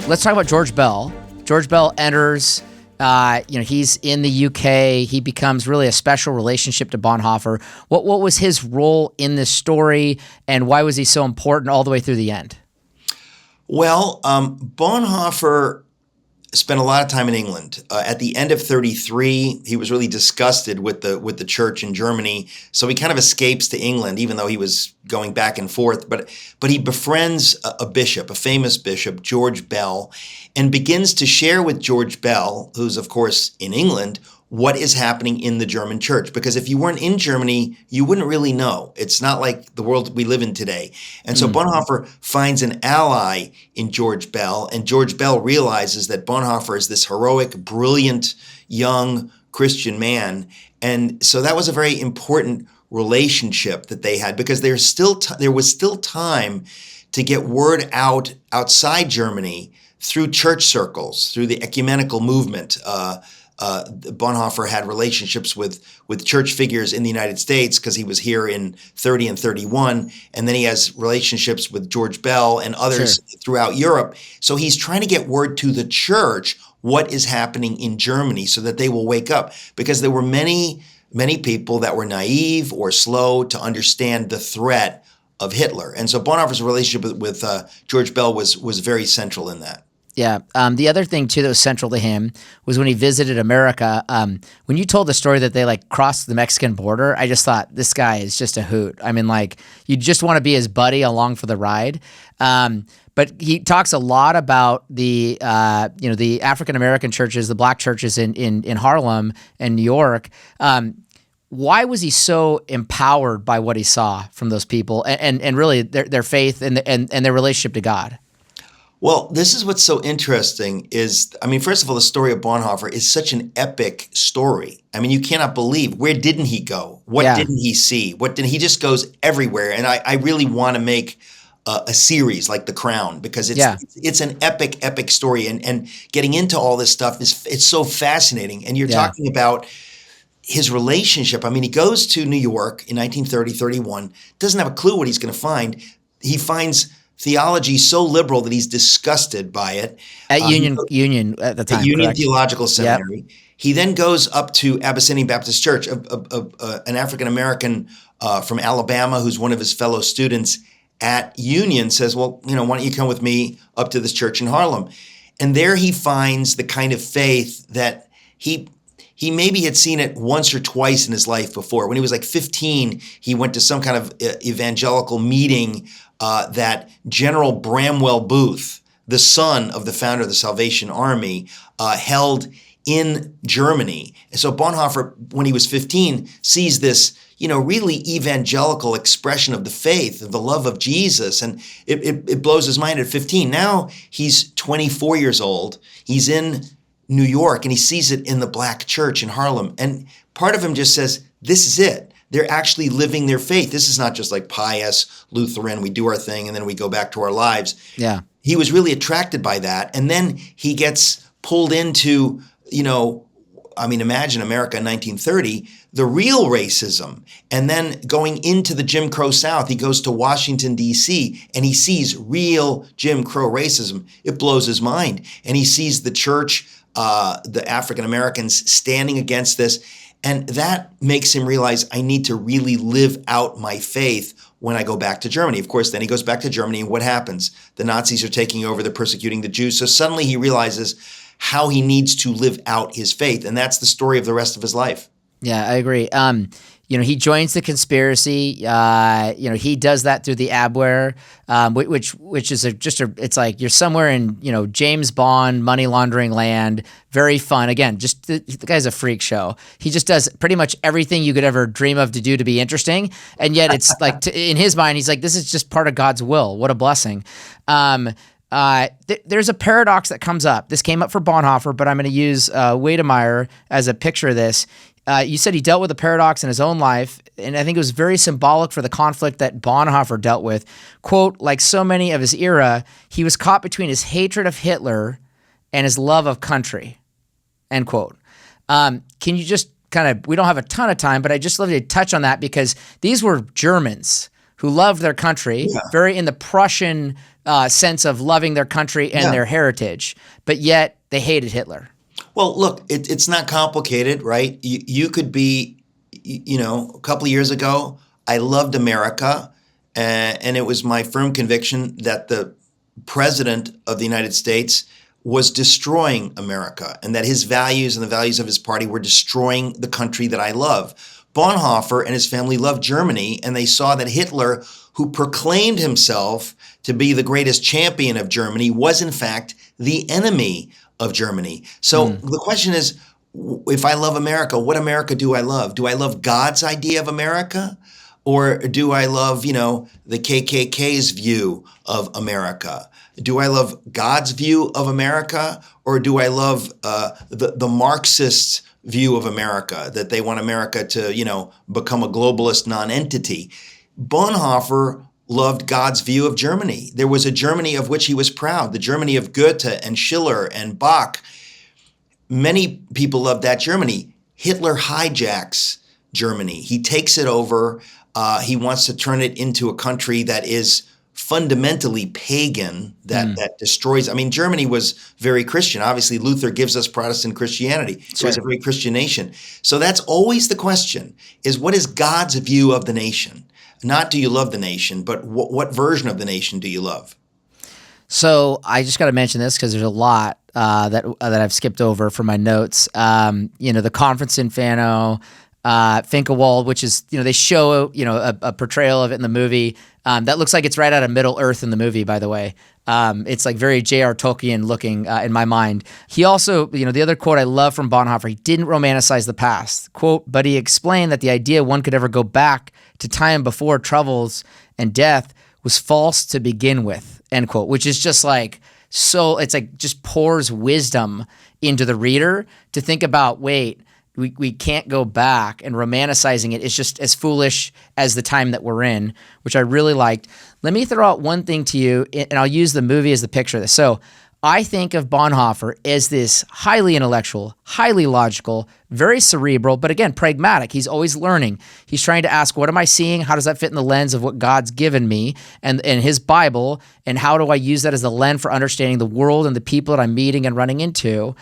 let's talk about George Bell. George Bell enters. He's in the UK. He becomes really a special relationship to Bonhoeffer. What was his role in this story, and why was he so important all the way through the end? Well, Bonhoeffer spent a lot of time in England. At the end of 1933, he was really disgusted with the church in Germany, so he kind of escapes to England, even though he was going back and forth. But he befriends a bishop, a famous bishop, George Bell, and begins to share with George Bell, who's of course in England, what is happening in the German church. Because if you weren't in Germany, you wouldn't really know. It's not like the world we live in today. And so Bonhoeffer finds an ally in George Bell, and George Bell realizes that Bonhoeffer is this heroic, brilliant, young Christian man. And so that was a very important relationship that they had, because there was still time to get word out outside Germany through church circles, through the ecumenical movement. Bonhoeffer had relationships with church figures in the United States because he was here in 30 and 31. And then he has relationships with George Bell and others throughout Europe. So he's trying to get word to the church what is happening in Germany so that they will wake up, because there were many people that were naive or slow to understand the threat of Hitler. And so Bonhoeffer's relationship with George Bell was very central in that. Yeah. The other thing, too, that was central to him was when he visited America. When you told the story that they crossed the Mexican border, I just thought, this guy is just a hoot. I mean, you just want to be his buddy along for the ride. But he talks a lot about the African-American churches, the black churches in Harlem and New York. Why was he so empowered by what he saw from those people and really their faith and their relationship to God? Well, this is what's so interesting is, first of all, the story of Bonhoeffer is such an epic story. You cannot believe, where didn't he go? What didn't he see? He just goes everywhere. And I really want to make a series like The Crown, because it's an epic story. And getting into all this stuff it's so fascinating. And you're talking about his relationship. He goes to New York in 1930-31, doesn't have a clue what he's going to find. He finds theology so liberal that he's disgusted by it. At Union at the time, at Union correct? Theological Seminary. Yep. He then goes up to Abyssinian Baptist Church, an African-American from Alabama who's one of his fellow students at Union says, well, why don't you come with me up to this church in Harlem? And there he finds the kind of faith that he maybe had seen it once or twice in his life before. When he was 15, he went to some kind of evangelical meeting that General Bramwell Booth, the son of the founder of the Salvation Army, held in Germany. And so Bonhoeffer, when he was 15, sees this, really evangelical expression of the faith, of the love of Jesus. And it blows his mind at 15. Now he's 24 years old. He's in New York and he sees it in the black church in Harlem. And part of him just says, this is it. They're actually living their faith. This is not just pious Lutheran, we do our thing and then we go back to our lives. Yeah. He was really attracted by that. And then he gets pulled into, imagine America in 1930, the real racism. And then going into the Jim Crow South, he goes to Washington, D.C., and he sees real Jim Crow racism. It blows his mind. And he sees the church, the African Americans standing against this. And that makes him realize, I need to really live out my faith when I go back to Germany. Of course, then he goes back to Germany, and what happens? The Nazis are taking over, they're persecuting the Jews. So suddenly he realizes how he needs to live out his faith. And that's the story of the rest of his life. Yeah, I agree. He joins the conspiracy. He does that through the Abwehr, which is it's like you're somewhere in, James Bond money laundering land. Very fun. Again, just the guy's a freak show. He just does pretty much everything you could ever dream of to do to be interesting. And yet it's in his mind, he's like, this is just part of God's will. What a blessing. There's a paradox that comes up. This came up for Bonhoeffer, but I'm going to use Wedemeyer as a picture of this. You said he dealt with a paradox in his own life, and I think it was very symbolic for the conflict that Bonhoeffer dealt with. Quote, like so many of his era, he was caught between his hatred of Hitler and his love of country, end quote. Can you just we don't have a ton of time, but I just love to touch on that, because these were Germans who loved their country, Yeah. very in the Prussian sense of loving their country and Yeah. their heritage, but yet they hated Hitler. Well, look, it's not complicated, right? You could be, a couple of years ago, I loved America, and it was my firm conviction that the president of the United States was destroying America, and that his values and the values of his party were destroying the country that I love. Bonhoeffer and his family loved Germany, and they saw that Hitler, who proclaimed himself to be the greatest champion of Germany, was in fact the enemy of Germany. So the question is, if I love America, what America do I love? Do I love God's idea of America? Or do I love, the KKK's view of America? Do I love God's view of America? Or do I love the Marxist view of America, that they want America to, become a globalist non-entity? Bonhoeffer loved God's view of Germany. There was a Germany of which he was proud, the Germany of Goethe and Schiller and Bach. Many people love that Germany. Hitler hijacks Germany. He takes it over. He wants to turn it into a country that is fundamentally pagan, that destroys. I mean, Germany was very Christian. Obviously, Luther gives us Protestant Christianity. So it's a very Christian nation. So that's always the question, is what is God's view of the nation? Not do you love the nation, but what version of the nation do you love? So I just got to mention this because there's a lot that I've skipped over from my notes. The conference in Fano, Finkelwald, which is, they show, a portrayal of it in the movie. That looks like it's right out of Middle Earth in the movie, by the way. It's like very J.R. Tolkien looking in my mind. He also, the other quote I love from Bonhoeffer, he didn't romanticize the past. Quote, but he explained that the idea one could ever go back to time before troubles and death was false to begin with, end quote, which is just like, so it's like just pours wisdom into the reader to think about, wait, we can't go back, and romanticizing it is just as foolish as the time that we're in, which I really liked. Let me throw out one thing to you, and I'll use the movie as the picture of this. So I think of Bonhoeffer as this highly intellectual, highly logical, very cerebral, but again, pragmatic. He's always learning. He's trying to ask, what am I seeing? How does that fit in the lens of what God's given me and his Bible? And how do I use that as the lens for understanding the world and the people that I'm meeting and running into?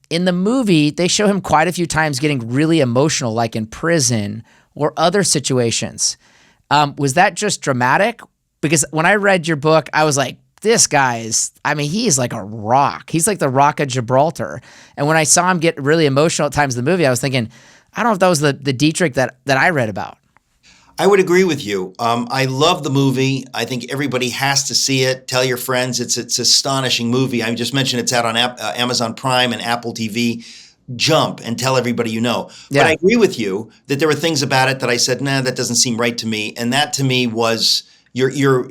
In the movie, they show him quite a few times getting really emotional, like in prison or other situations. Was that just dramatic? Because when I read your book, I was like, this guy he's like a rock. He's like the Rock of Gibraltar. And when I saw him get really emotional at times in the movie, I was thinking, I don't know if that was the Dietrich that I read about. I would agree with you. I love the movie. I think everybody has to see it. Tell your friends. It's an astonishing movie. I just mentioned it's out on Amazon Prime and Apple TV. Jump and tell everybody you know. Yeah. But I agree with you that there were things about it that I said, nah, that doesn't seem right to me. And that to me was your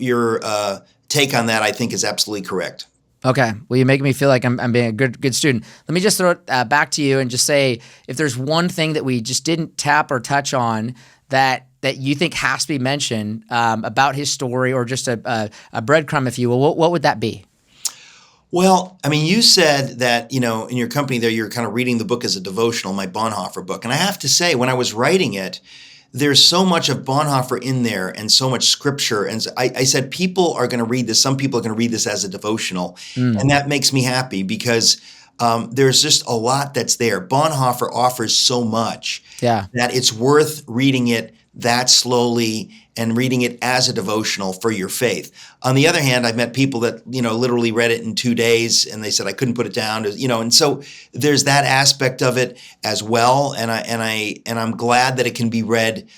take on that, I think, is absolutely correct. Okay. Well, you make me feel like I'm being a good student. Let me just throw it back to you and just say, if there's one thing that we just didn't tap or touch on that you think has to be mentioned about his story, or just a breadcrumb, if you will, what would that be? Well, you said that, in your company there, you're kind of reading the book as a devotional, my Bonhoeffer book. And I have to say, when I was writing it, there's so much of Bonhoeffer in there and so much scripture. And I said, people are going to read this. Some people are going to read this as a devotional. And that makes me happy because there's just a lot that's there. Bonhoeffer offers so much that it's worth reading it that slowly and reading it as a devotional for your faith. On the other hand, I've met people that, literally read it in 2 days and they said, I couldn't put it down, and so there's that aspect of it as well. And I'm glad that it can be read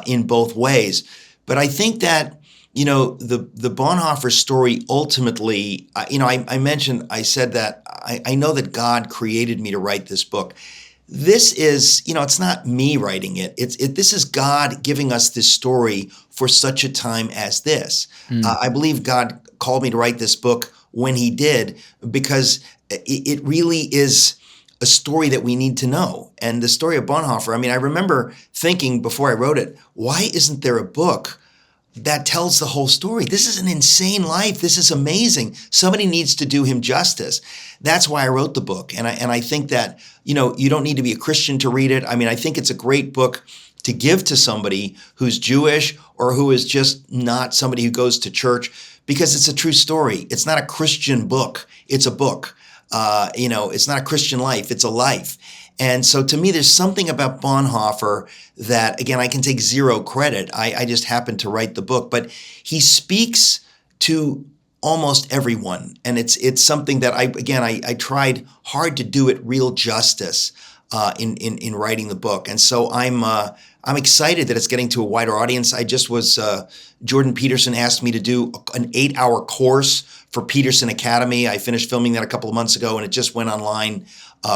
in both ways. But I think that, the Bonhoeffer story ultimately, I said that I know that God created me to write this book. This is, it's not me writing it. This is God giving us this story for such a time as this. I believe God called me to write this book when he did, because it really is a story that we need to know. And the story of Bonhoeffer, I remember thinking before I wrote it, why isn't there a book that tells the whole story? This is an insane life. This is amazing. Somebody needs to do him justice. That's why I wrote the book. And I think that, you don't need to be a Christian to read it. I think it's a great book to give to somebody who's Jewish or who is just not somebody who goes to church, because it's a true story. It's not a Christian book. It's a book. It's not a Christian life. It's a life. And so to me, there's something about Bonhoeffer that, again, I can take zero credit. I just happened to write the book, but he speaks to almost everyone. And it's something that I tried hard to do it real justice in writing the book. And so I'm excited that it's getting to a wider audience. I just was, Jordan Peterson asked me to do an 8-hour course for Peterson Academy. I finished filming that a couple of months ago, and it just went online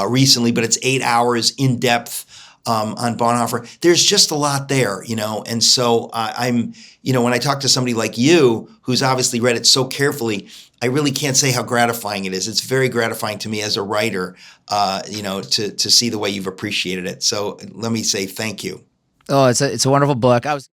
recently, but it's 8 hours in depth on Bonhoeffer. There's just a lot there, and so I'm, when I talk to somebody like you, who's obviously read it so carefully, I really can't say how gratifying it is. It's very gratifying to me as a writer, to see the way you've appreciated it. So let me say thank you. Oh, it's a wonderful book.